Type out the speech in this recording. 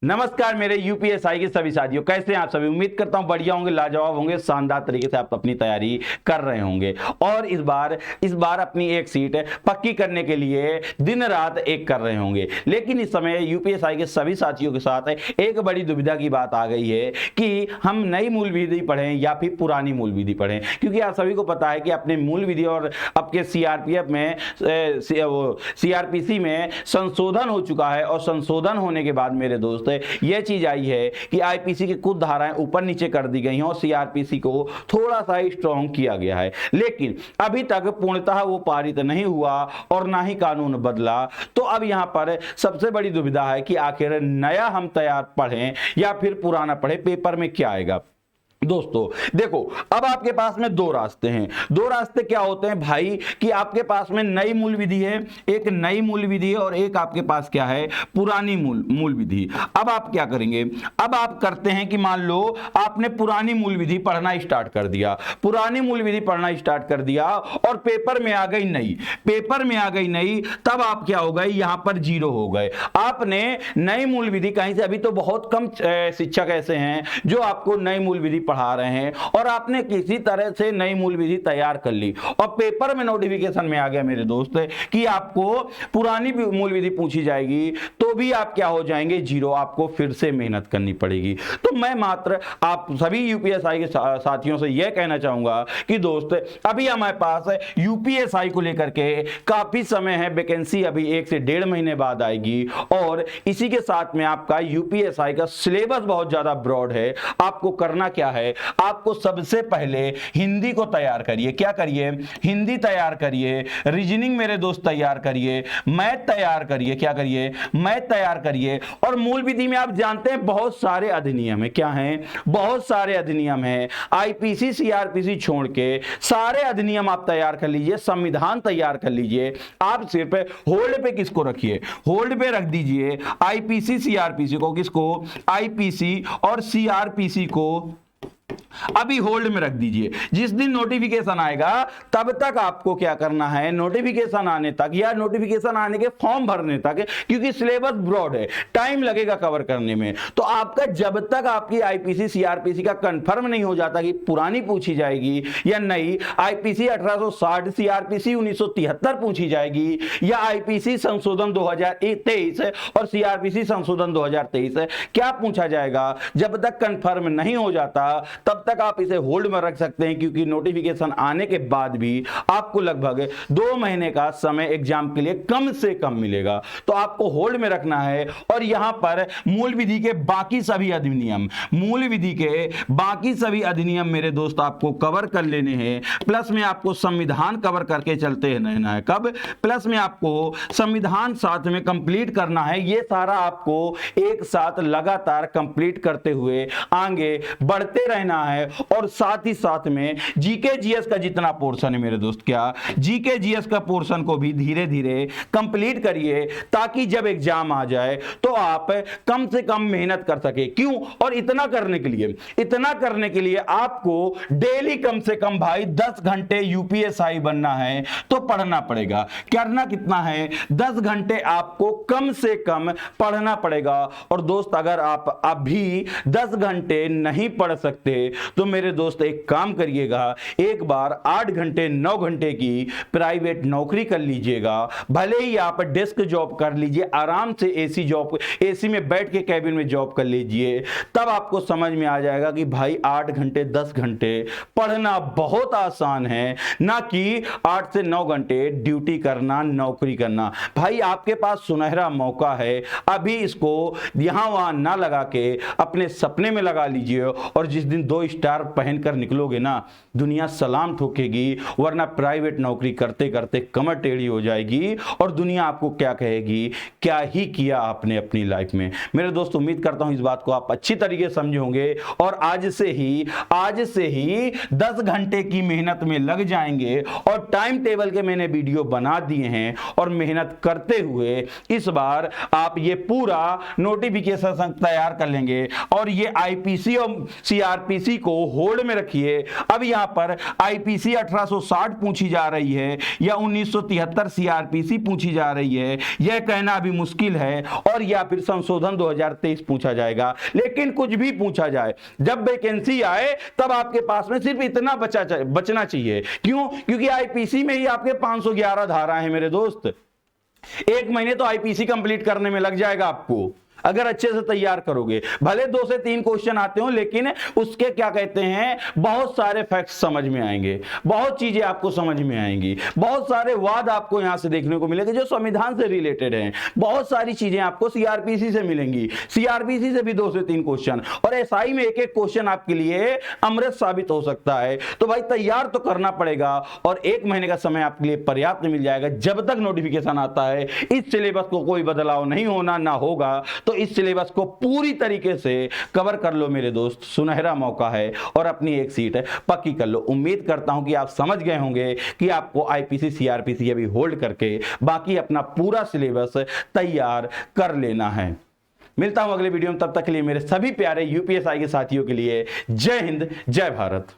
नमस्कार मेरे यूपीएसआई के सभी साथियों, कैसे हैं आप सभी। उम्मीद करता हूं बढ़िया होंगे, लाजवाब होंगे, शानदार तरीके से आप अपनी तैयारी कर रहे होंगे और इस बार अपनी एक सीट पक्की करने के लिए दिन रात एक कर रहे होंगे। लेकिन इस समय यूपीएसआई के सभी साथियों के साथ एक बड़ी दुविधा की बात आ गई है कि हम नई मूल विधि पढ़ें या फिर पुरानी मूल विधि पढ़ें, क्योंकि आप सभी को पता है कि अपने मूल विधि और आपके सीआरपीएफ में सीआरपीसी में संशोधन हो चुका है और संशोधन होने के बाद मेरे दोस्त यह चीज आई है कि आईपीसी की कुछ धाराएं ऊपर नीचे कर दी गई हैं और सीआरपीसी को थोड़ा सा स्ट्रॉन्ग किया गया है, लेकिन अभी तक पूर्णतः वो पारित नहीं हुआ और ना ही कानून बदला। तो अब यहां पर सबसे बड़ी दुविधा है कि आखिर नया हम तैयार पढ़ें या फिर पुराना पढ़ें, पेपर में क्या आएगा। दोस्तों देखो, अब आपके पास में दो रास्ते हैं। दो रास्ते क्या होते हैं भाई कि आपके पास में नई मूल विधि है, एक नई मूल विधि है और एक आपके पास क्या है, पुरानी मूल विधि। अब आप क्या करेंगे, अब आप करते हैं कि मान लो आपने पुरानी मूल विधि पढ़ना स्टार्ट कर दिया, पुरानी मूल विधि पढ़ना स्टार्ट कर दिया और पेपर में आ गई नई, पेपर में आ गई नई, तब आप क्या हो गए, यहां पर जीरो हो गए। आपने नई मूल विधि कहीं से, अभी तो बहुत कम शिक्षक ऐसे हैं जो आपको नई मूल विधि पढ़ा रहे हैं और आपने किसी तरह से नई मूल विधि तैयार कर ली और पेपर में नोटिफिकेशन में आ गया मेरे दोस्त कि आपको पुरानी मूल विधि पूछी जाएगी, तो भी आप क्या हो जाएंगे, जीरो। आपको फिर से मेहनत करनी पड़ेगी। तो मैं मात्र आप सभी यूपीएसआई के साथियों से यह कहना चाहूंगा कि दोस्त अभी हमारे पास यूपीएसआई को लेकर के काफी समय है, वैकेंसी अभी 1 से 1.5 महीने बाद आएगी और इसी के साथ में आपका यूपीएसआई का सिलेबस बहुत ज्यादा ब्रॉड है। आपको करना क्या है, आपको सबसे पहले हिंदी को तैयार करिए। क्या करिए, हिंदी तैयार करिए, रीजनिंग मेरे दोस्त तैयार करिए, मैथ तैयार करिए, क्या करिए, मैथ तैयार करिए। और मूल विधि में आप जानते हैं बहुत सारे अधिनियम है, क्या हैं, बहुत सारे अधिनियम है। आईपीसी सीआरपीसी छोड़ के सारे अधिनियम आप तैयार कर लीजिए, संविधान तैयार कर लीजिए। आप सिर्फ होल्ड पे किसको रखिए, होल्ड पे रख दीजिए आईपीसी सीआरपीसी को, किसको, आईपीसी और सीआरपीसी को अभी होल्ड में रख दीजिए। जिस दिन नोटिफिकेशन आएगा तब तक आपको क्या करना है, नोटिफिकेशन आने तक या नोटिफिकेशन आने के फॉर्म भरने तक, क्योंकि सिलेबस ब्रॉड है, टाइम लगेगा कवर करने में। तो आपका जब तक आपकी आईपीसी सीआरपीसी का कंफर्म नहीं हो जाता कि पुरानी पूछी जाएगी या नई, आईपीसी 1860 सीआरपीसी 1973 पूछी जाएगी या आईपीसी संशोधन 2023 और सीआरपीसी संशोधन 2023 क्या पूछा जाएगा, जब तक कंफर्म नहीं हो जाता तब तक आप इसे होल्ड में रख सकते हैं, क्योंकि नोटिफिकेशन आने के बाद भी आपको लगभग 2 महीने का समय एग्जाम के लिए कम से कम मिलेगा। तो आपको होल्ड में रखना है और यहां पर मूल विधि के बाकी सभी अधिनियम, मूल विधि के बाकी सभी अधिनियम मेरे दोस्त आपको कवर कर लेने हैं। प्लस में आपको संविधान कवर करके चलते रहना है। कब, प्लस में आपको संविधान साथ में कंप्लीट करना है। ये सारा आपको एक साथ लगातार कंप्लीट करते हुए आगे बढ़ते रहना है। और साथ ही साथ में जीके जीएस का जितना पोर्शन है मेरे दोस्त, क्या, जीके जीएस का पोर्शन को भी धीरे धीरे कंप्लीट करिए, ताकि जब एग्जाम आ जाए तो आप कम से कम मेहनत कर सके। क्यों, और इतना करने के लिए आपको डेली कम से कम भाई 10 घंटे यूपीएसआई बनना है तो पढ़ना पड़ेगा। करना कितना है, 10 घंटे आपको कम से कम पढ़ना पड़ेगा। और दोस्त अगर आप अभी 10 घंटे नहीं पढ़ सकते तो मेरे दोस्त एक काम करिएगा, एक बार 8 घंटे 9 घंटे की प्राइवेट नौकरी कर लीजिएगा। भले ही आप डेस्क जॉब कर लीजिए, आराम से एसी जॉब, एसी में बैठ के कैबिन में जॉब कर लीजिए, तब आपको समझ में आ जाएगा कि भाई 8 घंटे 10 घंटे पढ़ना बहुत आसान है, ना कि 8 से 9 घंटे ड्यूटी करना, नौकरी करना। भाई आपके पास सुनहरा मौका है, अभी इसको यहां वहां ना लगा के अपने सपने में लगा लीजिए। और जिस दिन 2 स्टार पहनकर निकलोगे ना, दुनिया सलाम ठोकेगी, वरना प्राइवेट नौकरी करते करते कमर टेढ़ी हो जाएगी और दुनिया आपको क्या कहेगी, क्या ही किया आपने अपनी लाइफ में। मेरे दोस्त उम्मीद करता हूं इस बात को आप अच्छी तरीके से समझे होंगे और आज से ही 10 घंटे की मेहनत में लग जाएंगे। और टाइम टेबल के मैंने वीडियो बना दिए हैं और मेहनत करते हुए इस बार आप ये पूरा नोटिफिकेशन तैयार कर लेंगे और ये आईपीसी और सीआरपीसी आईपीसी को होल्ड में रखिए। अब यहां पर आईपीसी 1860 पूछी जा रही है या 1973 सीआरपीसी पूछी जा रही है, यह कहना अभी मुश्किल है, और या फिर संशोधन 2023 पूछा जाएगा। लेकिन कुछ भी पूछा जाए, जब वैकेंसी आए तब आपके पास में सिर्फ इतना बचना चाहिए। क्यों? क्योंकि आईपीसी में ही आपके 511 धारा है मेरे दोस्त। एक महीने तो आईपीसी कंप्लीट करने में लग जाएगा आपको, अगर अच्छे से तैयार करोगे। भले 2 से 3 क्वेश्चन आते हो, लेकिन उसके क्या कहते हैं, बहुत सारे फैक्ट्स समझ में आएंगे, बहुत चीजें आपको समझ में आएंगी, बहुत सारे वाद आपको यहां से देखने को मिलेंगे जो संविधान से रिलेटेड हैं, बहुत सारी चीजें आपको सीआरपीसी से मिलेंगी, सीआरपीसी से भी 2 से 3 क्वेश्चन, और एसआई में एक एक क्वेश्चन आपके लिए अमृत साबित हो सकता है। तो भाई तैयार तो करना पड़ेगा, और 1 महीने का समय आपके लिए पर्याप्त मिल जाएगा। जब तक नोटिफिकेशन आता है, इस सिलेबस को कोई बदलाव नहीं होना ना होगा, तो इस सिलेबस को पूरी तरीके से कवर कर लो मेरे दोस्त, सुनहरा मौका है, और अपनी एक सीट पक्की कर लो। उम्मीद करता हूं कि आप समझ गए होंगे कि आपको आईपीसी सीआरपीसी अभी होल्ड करके बाकी अपना पूरा सिलेबस तैयार कर लेना है। मिलता हूं अगले वीडियो में, तब तक के लिए मेरे सभी प्यारे यूपीएसआई के साथियों के लिए जय हिंद, जय भारत।